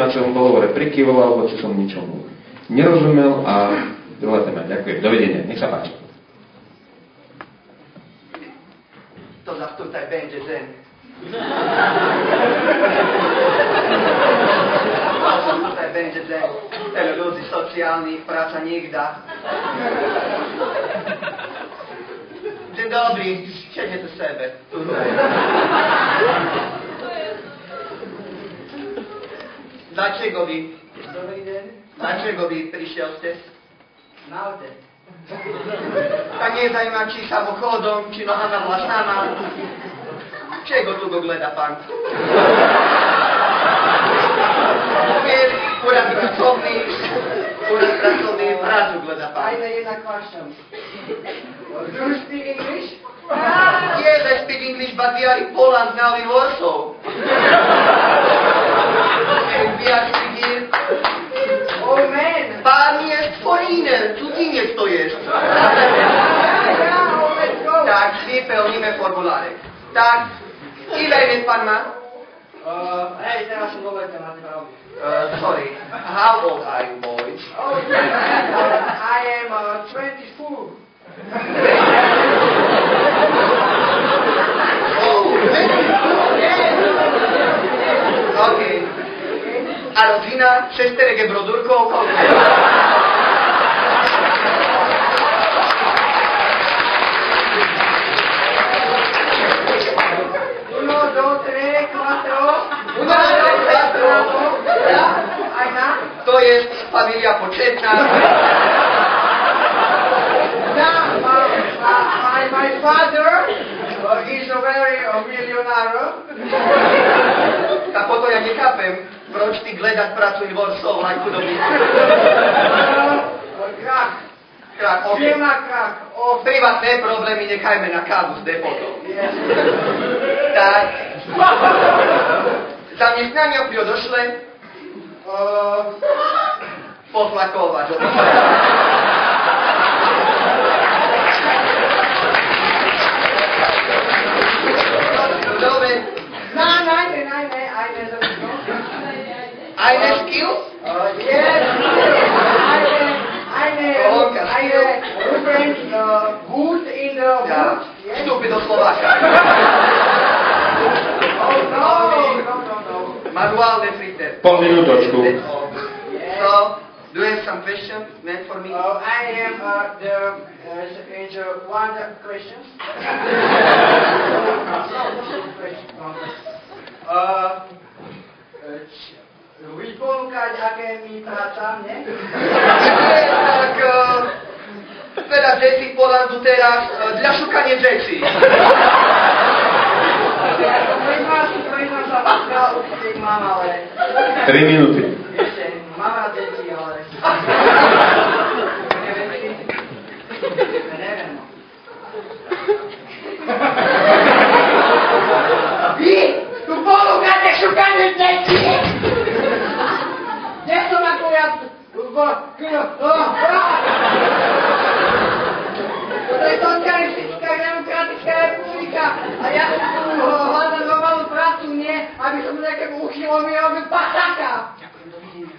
ma celom pohovore prikyvoval, hoci som ničomu nerozumel a druhá téma. Ďakujem. Dovidenia. Nech sa páči. To za tutaj będzie ten. To tutaj będzie ten. Ludzi socjalnych, praca nigda. Dzień dobry, siedźcie do siebie. Tutaj. Dlaczego wy przyszliście? Na auto. A nie zajmać się samochodem, czy nohama własnama. Czego tu go gleda pan? Urad pracowny pracu gleda pan. Fajna jedna question. Do you speak English? Yes, I speak English, but we are in Poland now in Warsaw. And we are speaking... Oh man! Pan jest foreigner, cudziniec to jest. Let's go! Tak, wypełnimy formularek. Tak. Ile lat pan ma? Hej, teraz są nowe tematy robię. Sorry. How old are you, boy? Oh, I am 24. Okay. A rodzina? 6 brodurką? Uno, dos, tres, cuatro. Ajna? To jest familia poczetna. My father is a very millionaire. Tak po to ja nie kapem. Proč ty gledat pracu in Warsaw, like chudobný? Krach. Krach, ok. Firma krach. Privátne problémy nechajme na kávu s depotom. Yes. Tak. Zamestnania priodošle? Poflakować. Dobre. Eine skills? Yes. Eine French good in the Ja. wood. Yes. Vstupy do Slováka. Oh no. Manuálne fritter. Po minútočku. So, do you have some questions meant for me? I am one question. Vyponúkať, aké mi práca, nie? Tak, veľa detí v Polandu teraz dla szukania dzieci. Priznám sa, pokiaľ určite mám, ale... 3 minúty. Ešte, mám rád deti, ale... Neviem. Vy tu ponúkate šukanie deti! Kde som ako ja... To je Socialistická demokratická republika a ja tu hľadám normálnu prácu, nie aby som nejakému uchylovi robil pasáka. Ďakujem, dovidenia.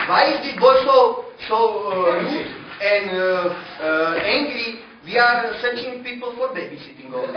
Why is this boy so rude and angry? We are searching people for babysitting only.